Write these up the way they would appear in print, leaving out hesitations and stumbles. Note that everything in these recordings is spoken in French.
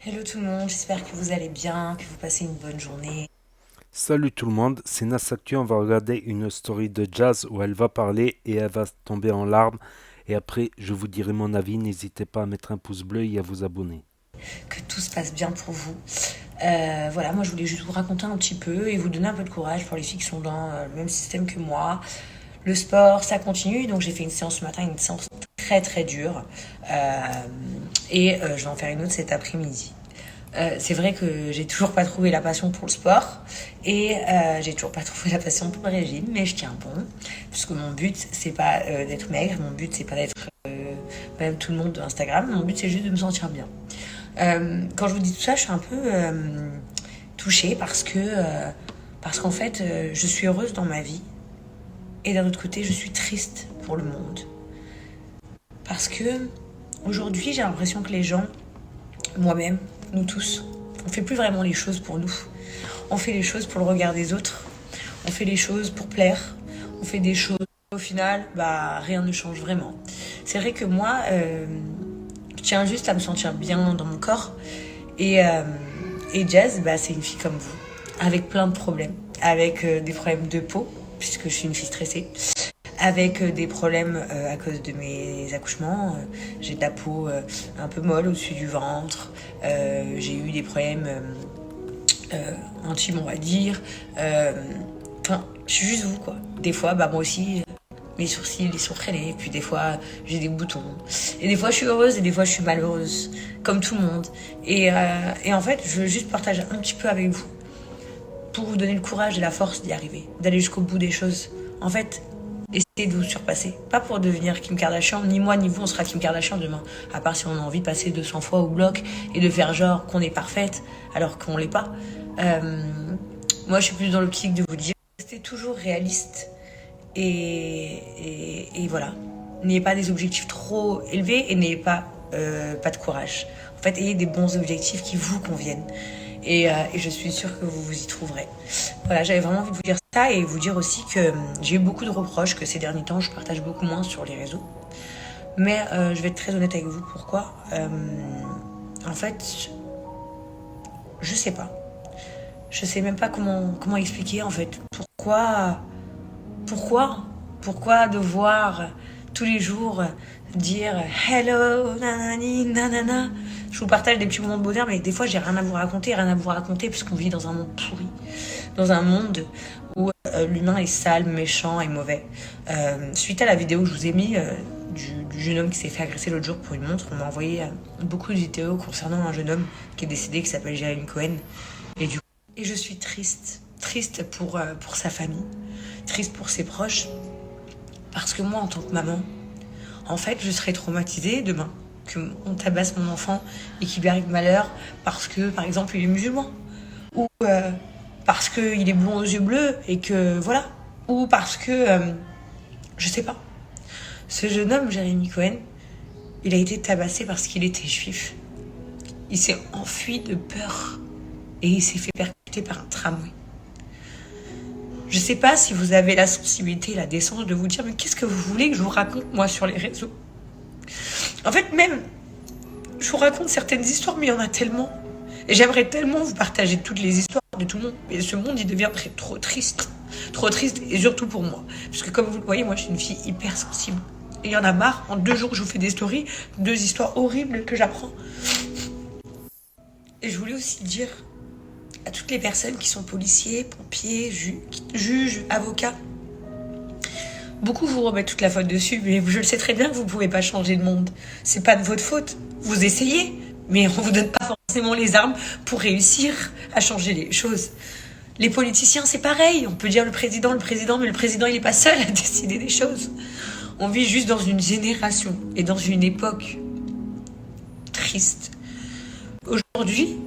Hello tout le monde, j'espère que vous allez bien, que vous passez une bonne journée. Salut tout le monde, c'est Nassactu, on va regarder une story de Jazz où elle va parler et elle va tomber en larmes. Et après, je vous dirai mon avis, n'hésitez pas à mettre un pouce bleu et à vous abonner. Que tout se passe bien pour vous. Voilà, moi je voulais juste vous raconter un petit peu et vous donner un peu de courage pour les filles qui sont dans le même système que moi. Le sport, ça continue, donc j'ai fait une séance ce matin, une séance très très dure. Je vais en faire une autre cet après-midi. C'est vrai que j'ai toujours pas trouvé la passion pour le sport et j'ai toujours pas trouvé la passion pour le régime, mais je tiens bon, puisque mon but c'est pas d'être maigre, mon but c'est pas d'être même tout le monde de Instagram, mon but c'est juste de me sentir bien. Quand je vous dis tout ça, je suis un peu touchée parce qu'en fait je suis heureuse dans ma vie et d'un autre côté je suis triste pour le monde parce que aujourd'hui j'ai l'impression que les gens, moi-même, nous tous, on fait plus vraiment les choses pour nous. On fait les choses pour le regard des autres. On fait les choses pour plaire. On fait des choses. Au final, bah rien ne change vraiment. C'est vrai que moi, je tiens juste à me sentir bien dans mon corps. Et, euh, et Jazz, bah, c'est une fille comme vous, avec plein de problèmes, avec des problèmes de peau, puisque je suis une fille stressée, avec des problèmes à cause de mes accouchements. J'ai de la peau un peu molle au-dessus du ventre. J'ai eu des problèmes intimes, on va dire. Enfin, je suis juste vous, quoi. Des fois, bah, moi aussi, mes sourcils, ils sont traînés. Et puis des fois, j'ai des boutons. Et des fois, je suis heureuse et des fois, je suis malheureuse. Comme tout le monde. Et en fait, je veux juste partager un petit peu avec vous pour vous donner le courage et la force d'y arriver, d'aller jusqu'au bout des choses. En fait, essayez de vous surpasser. Pas pour devenir Kim Kardashian, ni moi ni vous, on sera Kim Kardashian demain. À part si on a envie de passer 200 fois au bloc et de faire genre qu'on est parfaite alors qu'on l'est pas. Euh, Moi, je suis plus dans l'optique de vous dire, restez toujours réaliste et voilà. N'ayez pas des objectifs trop élevés et n'ayez pas de courage. En fait, ayez des bons objectifs qui vous conviennent. Et je suis sûre que vous vous y trouverez. Voilà, j'avais vraiment envie de vous dire ça et vous dire aussi que j'ai eu beaucoup de reproches, que ces derniers temps, je partage beaucoup moins sur les réseaux. Mais je vais être très honnête avec vous. Pourquoi En fait, je sais pas. Je sais même pas comment expliquer en fait. Pourquoi Pourquoi devoir tous les jours dire hello, nanani, nanana. Je vous partage des petits moments de bonheur, mais des fois j'ai rien à vous raconter, puisqu'on vit dans un monde pourri, dans un monde où l'humain est sale, méchant et mauvais. Suite à la vidéo que je vous ai mis du jeune homme qui s'est fait agresser l'autre jour pour une montre, on m'a envoyé beaucoup de vidéos concernant un jeune homme qui est décédé, qui s'appelle Jérémy Cohen. Et je suis triste, triste pour sa famille, triste pour ses proches, parce que moi, en tant que maman, en fait, je serais traumatisée demain qu'on tabasse mon enfant et qu'il lui arrive malheur parce que, par exemple, il est musulman. Ou parce qu'il est blond aux yeux bleus et que, voilà. Ou parce que, je sais pas. Ce jeune homme, Jérémy Cohen, il a été tabassé parce qu'il était juif. Il s'est enfui de peur et il s'est fait percuter par un tramway. Je sais pas si vous avez la sensibilité et la décence de vous dire mais qu'est-ce que vous voulez que je vous raconte moi sur les réseaux. En fait même je vous raconte certaines histoires mais il y en a tellement. Et j'aimerais tellement vous partager toutes les histoires de tout le monde. Mais ce monde il deviendrait trop triste. Trop triste et surtout pour moi. Parce que comme vous le voyez moi je suis une fille hyper sensible. Et il y en a marre, en 2 jours je vous fais des stories, 2 histoires horribles que j'apprends. Et je voulais aussi dire à toutes les personnes qui sont policiers, pompiers, juges, avocats. Beaucoup vous remettent toute la faute dessus, mais je le sais très bien que vous ne pouvez pas changer le monde. C'est pas de votre faute. Vous essayez, mais on vous donne pas forcément les armes pour réussir à changer les choses. Les politiciens, c'est pareil. On peut dire mais le président, il n'est pas seul à décider des choses. On vit juste dans une génération et dans une époque triste. Aujourd'hui,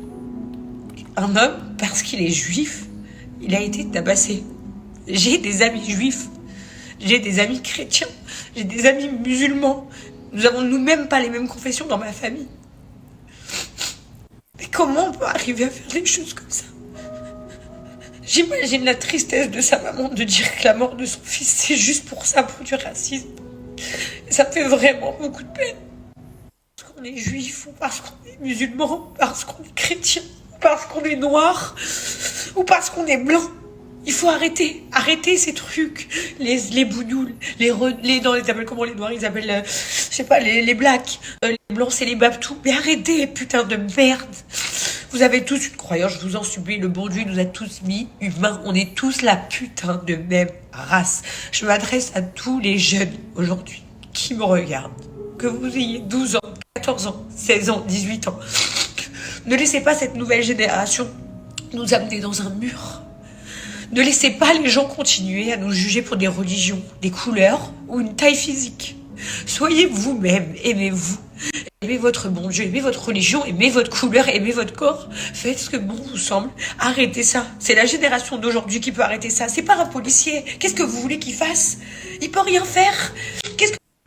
un homme, parce qu'il est juif, il a été tabassé. J'ai des amis juifs, j'ai des amis chrétiens, j'ai des amis musulmans. Nous avons nous-mêmes pas les mêmes confessions dans ma famille. Mais comment on peut arriver à faire des choses comme ça? J'imagine la tristesse de sa maman de dire que la mort de son fils, c'est juste pour ça, pour du racisme. Et ça me fait vraiment beaucoup de peine. qu'on est juif, ou parce qu'on est musulman, ou parce qu'on est chrétien, ou parce qu'on est noir, ou parce qu'on est blanc. Il faut arrêter ces trucs, les bougnoules, non, ils appellent comment les noirs, ils appellent, je sais pas, les blacks, les blancs c'est les babtous, mais arrêtez, putain de merde. Vous avez tous une croyance, je vous en supplie, le bon Dieu nous a tous mis humains, on est tous la putain de même race. Je m'adresse à tous les jeunes aujourd'hui qui me regardent, que vous ayez 12 ans, 14 ans, 16 ans, 18 ans. Ne laissez pas cette nouvelle génération nous amener dans un mur. Ne laissez pas les gens continuer à nous juger pour des religions, des couleurs ou une taille physique. Soyez vous-même, aimez-vous. Aimez votre bon Dieu, aimez votre religion, aimez votre couleur, aimez votre corps. Faites ce que bon vous semble. Arrêtez ça. C'est la génération d'aujourd'hui qui peut arrêter ça. C'est pas un policier. Qu'est-ce que vous voulez qu'il fasse? Il peut rien faire.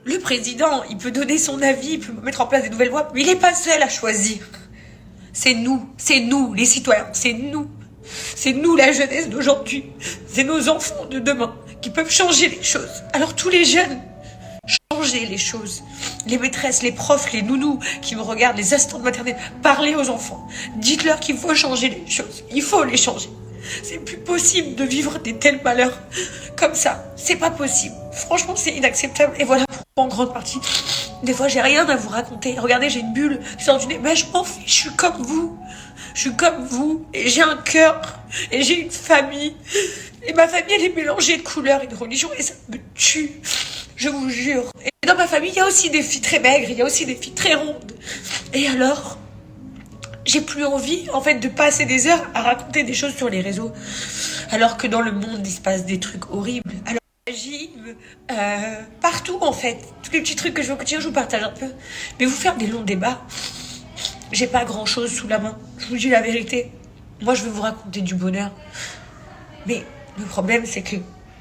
Le président, il peut donner son avis, il peut mettre en place des nouvelles lois, mais il n'est pas seul à choisir. C'est nous, les citoyens, c'est nous. C'est nous, la jeunesse d'aujourd'hui. C'est nos enfants de demain qui peuvent changer les choses. Alors tous les jeunes, changez les choses. Les maîtresses, les profs, les nounous qui me regardent, les assistantes maternelles, parlez aux enfants. Dites-leur qu'il faut changer les choses. Il faut les changer. C'est plus possible de vivre des tels malheurs comme ça. C'est pas possible. Franchement, c'est inacceptable. Et voilà pourquoi, en grande partie, des fois, j'ai rien à vous raconter. Regardez, j'ai une bulle qui sort du nez. Mais je m'en fiche, je suis comme vous. Je suis comme vous. Et j'ai un cœur. Et j'ai une famille. Et ma famille, elle est mélangée de couleurs et de religions. Et ça me tue. Je vous jure. Et dans ma famille, il y a aussi des filles très maigres. Il y a aussi des filles très rondes. Et alors, j'ai plus envie, en fait, de passer des heures à raconter des choses sur les réseaux. Alors que dans le monde, il se passe des trucs horribles. Alors, j'agis partout, en fait. Tous les petits trucs que je veux quotidien, je vous partage un peu. Mais vous faire des longs débats, j'ai pas grand-chose sous la main. Je vous dis la vérité. Moi, je veux vous raconter du bonheur. Mais le problème, c'est que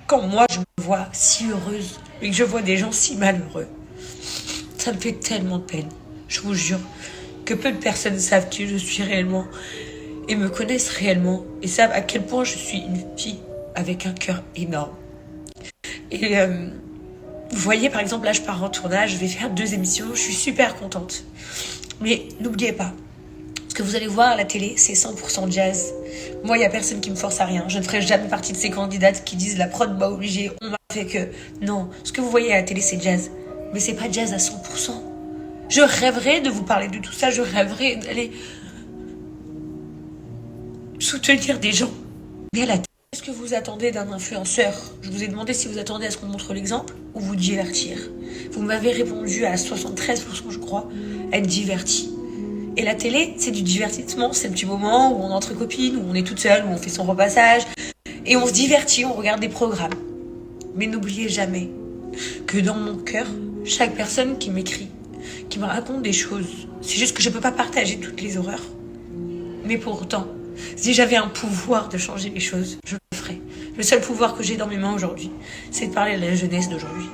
quand moi, je me vois si heureuse et que je vois des gens si malheureux, ça me fait tellement de peine. Je vous jure que peu de personnes savent qui je suis réellement et me connaissent réellement et savent à quel point je suis une fille avec un cœur énorme. Et vous voyez, par exemple, là, je pars en tournage, je vais faire 2 émissions, je suis super contente. Mais n'oubliez pas, ce que vous allez voir à la télé, c'est 100% jazz. Moi, il n'y a personne qui me force à rien. Je ne ferai jamais partie de ces candidates qui disent la prod m'a obligée, on m'a fait que... Non, ce que vous voyez à la télé, c'est jazz. Mais c'est pas jazz à 100%. Je rêverais de vous parler de tout ça, je rêverais d'aller soutenir des gens. Mais à la télé, qu'est-ce que vous attendez d'un influenceur? Je vous ai demandé si vous attendez à ce qu'on montre l'exemple ou vous divertir. Vous m'avez répondu à 73%, je crois, être diverti. Et la télé, c'est du divertissement, c'est le petit moment où on est entre copines, où on est toute seule, où on fait son repassage, et on se divertit, on regarde des programmes. Mais n'oubliez jamais que dans mon cœur, chaque personne qui m'écrit, qui me raconte des choses, c'est juste que je peux pas partager toutes les horreurs. Mais pourtant, si j'avais un pouvoir de changer les choses, je le ferais. Le seul pouvoir que j'ai dans mes mains aujourd'hui, c'est de parler à la jeunesse d'aujourd'hui.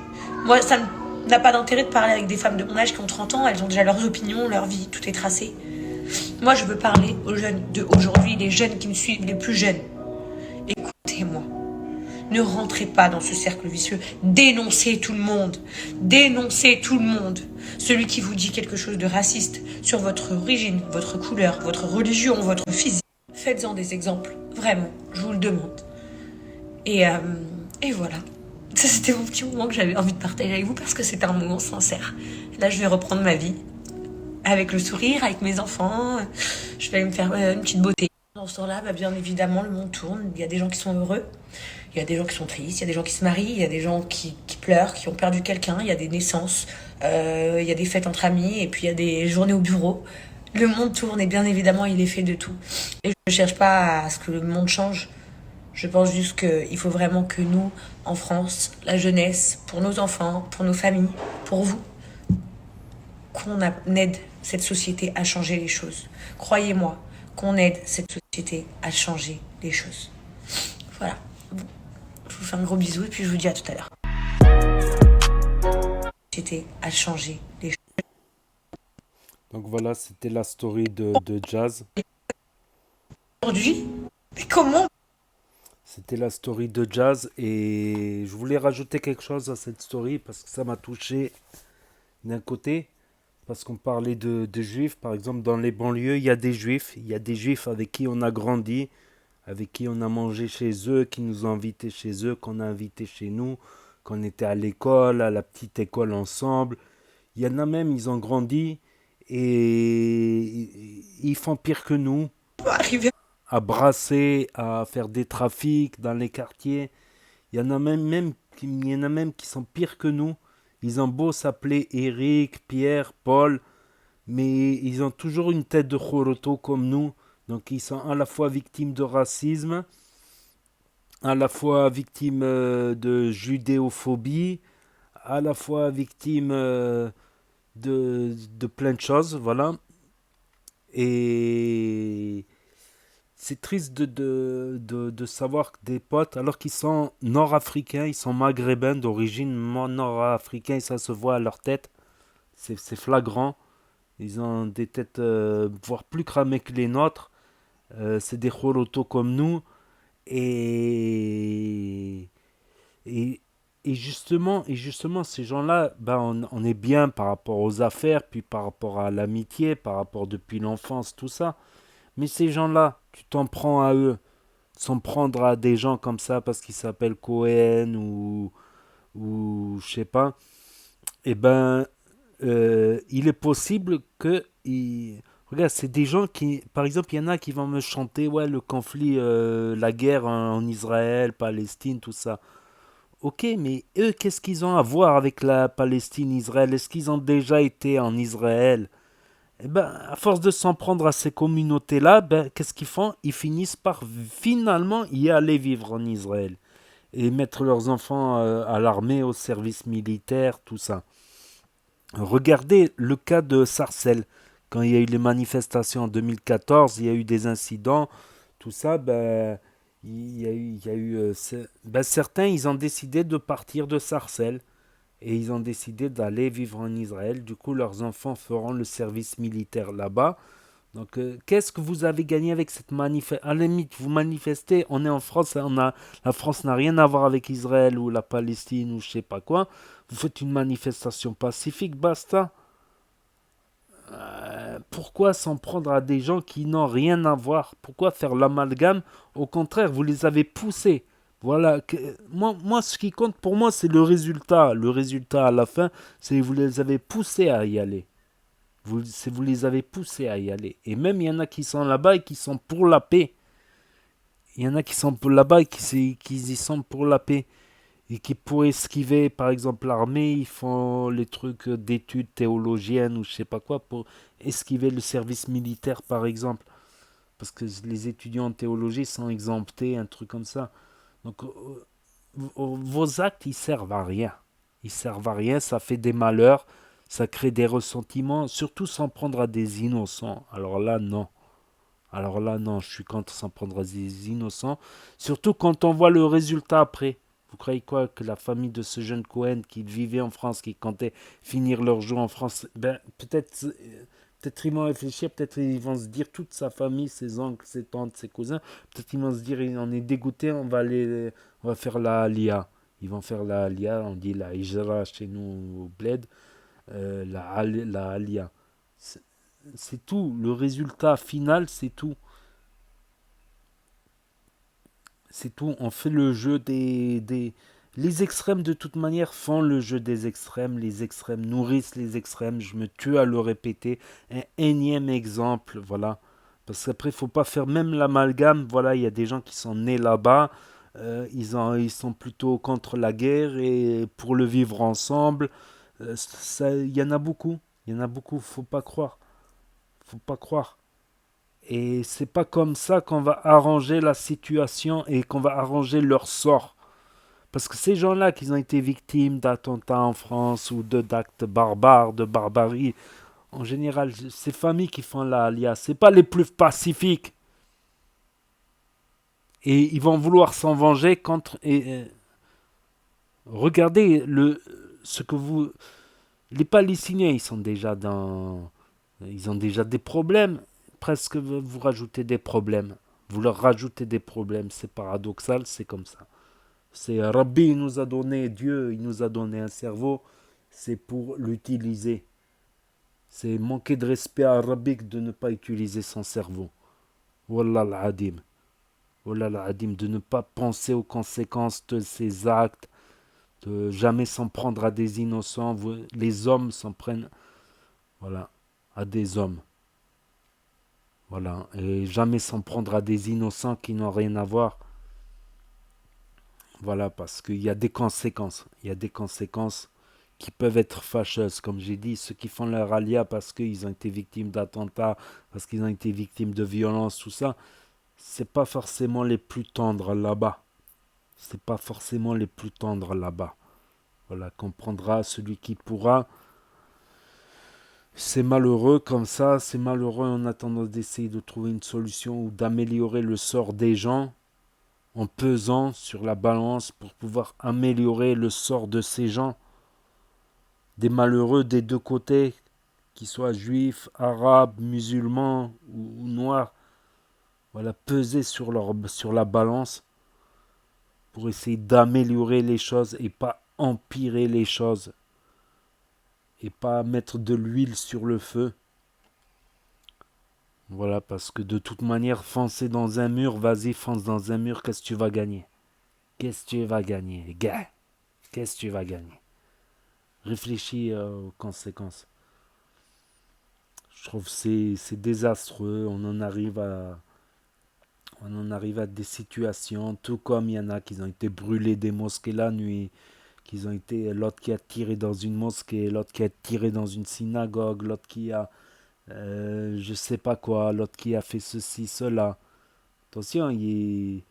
Moi, ça n'a pas d'intérêt de parler avec des femmes de mon âge qui ont 30 ans, elles ont déjà leurs opinions, leur vie, tout est tracé. Moi, je veux parler aux jeunes d'aujourd'hui, les jeunes qui me suivent, les plus jeunes. Écoutez-moi. Ne rentrez pas dans ce cercle vicieux. Dénoncez tout le monde. Dénoncez tout le monde. Celui qui vous dit quelque chose de raciste sur votre origine, votre couleur, votre religion, votre physique, faites-en des exemples. Vraiment, je vous le demande. Et voilà. Ça, c'était mon petit moment que j'avais envie de partager avec vous parce que c'était un moment sincère. Là, je vais reprendre ma vie avec le sourire, avec mes enfants. Je vais me faire une petite beauté. Dans ce temps-là, bien évidemment, le monde tourne. Il y a des gens qui sont heureux. Il y a des gens qui sont tristes, il y a des gens qui se marient, il y a des gens qui pleurent, qui ont perdu quelqu'un, il y a des naissances, il y a des fêtes entre amis, et puis il y a des journées au bureau. Le monde tourne et bien évidemment, il est fait de tout. Et je ne cherche pas à ce que le monde change. Je pense juste qu'il faut vraiment que nous, en France, la jeunesse, pour nos enfants, pour nos familles, pour vous, qu'on aide cette société à changer les choses. Croyez-moi, qu'on aide cette société à changer les choses. Voilà. Je vous fais un gros bisou et puis je vous dis à tout à l'heure. C'était à changer les choses. Donc voilà, c'était la story de Jazz. Aujourd'hui, mais comment? C'était la story de Jazz et je voulais rajouter quelque chose à cette story parce que ça m'a touché d'un côté. Parce qu'on parlait de juifs, par exemple, dans les banlieues, il y a des juifs. Il y a des juifs avec qui on a grandi, avec qui on a mangé chez eux, qui nous ont invités chez eux, qu'on a invités chez nous, qu'on était à l'école, à la petite école ensemble. Il y en a même, ils ont grandi et ils font pire que nous, Arrivé. à brasser, à faire des trafics dans les quartiers. Il y en a même qui sont pires que nous. Ils ont beau s'appeler Eric, Pierre, Paul, mais ils ont toujours une tête de Joroto comme nous. Donc ils sont à la fois victimes de racisme, à la fois victimes de judéophobie, à la fois victimes de plein de choses, voilà. Et c'est triste de savoir que des potes, alors qu'ils sont nord-africains, ils sont maghrébins d'origine nord-africaine, et ça se voit à leur tête, c'est flagrant. Ils ont des têtes voire plus cramées que les nôtres. C'est des Jorotos comme nous. Et, et, et justement, ces gens-là, ben, on est bien par rapport aux affaires, puis par rapport à l'amitié, par rapport depuis l'enfance, tout ça. Mais ces gens-là, tu t'en prends à eux, sans prendre à des gens comme ça parce qu'ils s'appellent Cohen ou je sais pas. Eh ben, il est possible que. Regarde, c'est des gens qui. Par exemple, il y en a qui vont me chanter, ouais, le conflit, la guerre en Israël, Palestine, tout ça. Ok, mais eux, qu'est-ce qu'ils ont à voir avec la Palestine, Israël? Est-ce qu'ils ont déjà été en Israël? Eh ben, à force de s'en prendre à ces communautés-là, ben, qu'est-ce qu'ils font? Ils finissent par finalement y aller vivre en Israël et mettre leurs enfants à l'armée, au service militaire, tout ça. Regardez le cas de Sarcelles. Quand il y a eu les manifestations en 2014, il y a eu des incidents, tout ça, ben, ben, certains, ils ont décidé de partir de Sarcelles et ils ont décidé d'aller vivre en Israël. Du coup, leurs enfants feront le service militaire là-bas. Donc, qu'est-ce que vous avez gagné avec cette manifestation? À la limite, vous manifestez, on est en France, la France n'a rien à voir avec Israël ou la Palestine ou je sais pas quoi. Vous faites une manifestation pacifique, basta. Pourquoi s'en prendre à des gens qui n'ont rien à voir? Pourquoi faire l'amalgame? Au contraire, vous les avez poussés. Voilà. Moi, ce qui compte pour moi, c'est le résultat. Le résultat à la fin, c'est que vous les avez poussés à y aller. Vous les avez poussés à y aller. Et même, il y en a qui sont là-bas et qui sont pour la paix. Il y en a qui sont là-bas et qui y sont pour la paix. Et qui, pour esquiver, par exemple, l'armée, ils font les trucs d'études théologiennes ou je sais pas quoi, pour esquiver le service militaire, par exemple. Parce que les étudiants en théologie sont exemptés, un truc comme ça. Donc, vos actes, ils servent à rien. Ils servent à rien, ça fait des malheurs, ça crée des ressentiments, surtout s'en prendre à des innocents. Alors là, non. Alors là, non, je suis contre s'en prendre à des innocents. Surtout quand on voit le résultat après. Vous croyez quoi? Que la famille de ce jeune Cohen qui vivait en France, qui comptait finir leur jour en France, ben peut-être ils vont réfléchir, peut-être ils vont se dire, toute sa famille, ses oncles, ses tantes, ses cousins, peut-être ils vont se dire, on est dégoûté, on va faire la Alia. Ils vont faire la Alia, on dit la Hijra chez nous au Bled, la Alia. C'est tout. Le résultat final, c'est tout. C'est tout. On fait le jeu des. Les extrêmes, de toute manière, font le jeu des extrêmes. Les extrêmes nourrissent les extrêmes. Je me tue à le répéter. Un énième exemple, voilà. Parce qu'après, il ne faut pas faire même l'amalgame. Voilà, il y a des gens qui sont nés là-bas. Ils sont plutôt contre la guerre et pour le vivre ensemble. Il y en a beaucoup. Il y en a beaucoup. Faut pas croire. Faut pas croire. Et c'est pas comme ça qu'on va arranger la situation et qu'on va arranger leur sort. Parce que ces gens-là qui ont été victimes d'attentats en France ou d'actes barbares, de barbarie, en général, ces familles qui font la alia, c'est pas les plus pacifiques. Et ils vont vouloir s'en venger contre. Regardez ce que vous. Les Palestiniens, ils sont déjà dans. Ils ont déjà des problèmes. Presque vous rajoutez des problèmes. Vous leur rajoutez des problèmes. C'est paradoxal, c'est comme ça. C'est Rabbi, il nous a donné, Dieu, il nous a donné un cerveau. C'est pour l'utiliser. C'est manquer de respect arabique de ne pas utiliser son cerveau. Wallah al-adim. Wallah al-adim, de ne pas penser aux conséquences de ses actes, de jamais s'en prendre à des innocents. Les hommes s'en prennent, voilà, à des hommes. Voilà. Et jamais s'en prendre à des innocents qui n'ont rien à voir. Voilà, parce qu'il y a des conséquences. Il y a des conséquences qui peuvent être fâcheuses. Comme j'ai dit, ceux qui font leur alia parce qu'ils ont été victimes d'attentats, parce qu'ils ont été victimes de violences, tout ça, c'est pas forcément les plus tendres là-bas. C'est pas forcément les plus tendres là-bas. Voilà, comprendra celui qui pourra. C'est malheureux comme ça, c'est malheureux en attendant d'essayer de trouver une solution ou d'améliorer le sort des gens en pesant sur la balance pour pouvoir améliorer le sort de ces gens, des malheureux des deux côtés, qu'ils soient juifs, arabes, musulmans ou noirs. Voilà, peser sur la balance pour essayer d'améliorer les choses et pas empirer les choses et pas mettre de l'huile sur le feu. Voilà, parce que de toute manière, foncer dans un mur, vas-y, fonce dans un mur, qu'est-ce que tu vas gagner? Qu'est-ce que tu vas gagner, gars? Qu'est-ce que tu vas gagner? Réfléchis aux conséquences. Je trouve que c'est désastreux, on en arrive à des situations, tout comme il y en a qui ont été brûlés des mosquées la nuit, qu'ils ont été l'autre qui a tiré dans une mosquée, l'autre qui a tiré dans une synagogue, l'autre qui a je sais pas quoi, l'autre qui a fait ceci, cela. Attention, le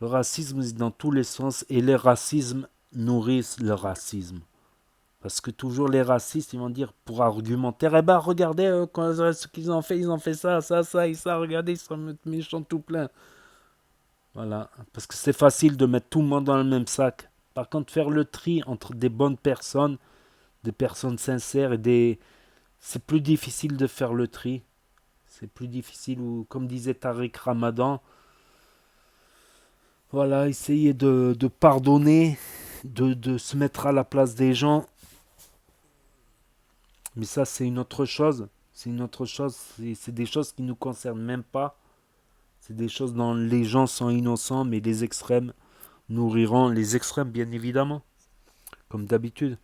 racisme c'est dans tous les sens et les racismes nourrissent le racisme. Parce que toujours les racistes, ils vont dire pour argumenter, eh ben regardez ce qu'ils ont fait, ils ont fait ça, ça, ça et ça, regardez, ils sont méchants tout plein. Voilà, parce que c'est facile de mettre tout le monde dans le même sac. Par contre, faire le tri entre des bonnes personnes, des personnes sincères et des... C'est plus difficile de faire le tri. C'est plus difficile, ou comme disait Tariq Ramadan, voilà, essayer de pardonner, de se mettre à la place des gens. Mais ça, c'est une autre chose. C'est une autre chose. C'est des choses qui ne nous concernent même pas. C'est des choses dont les gens sont innocents, mais les extrêmes nourriront les extrêmes, bien évidemment, comme d'habitude.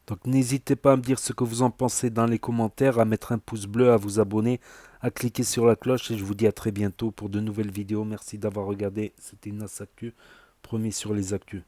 Donc n'hésitez pas à me dire ce que vous en pensez dans les commentaires, à mettre un pouce bleu, à vous abonner, à cliquer sur la cloche et je vous dis à très bientôt pour de nouvelles vidéos. Merci d'avoir regardé, c'était Nas Actu, promis sur les actus.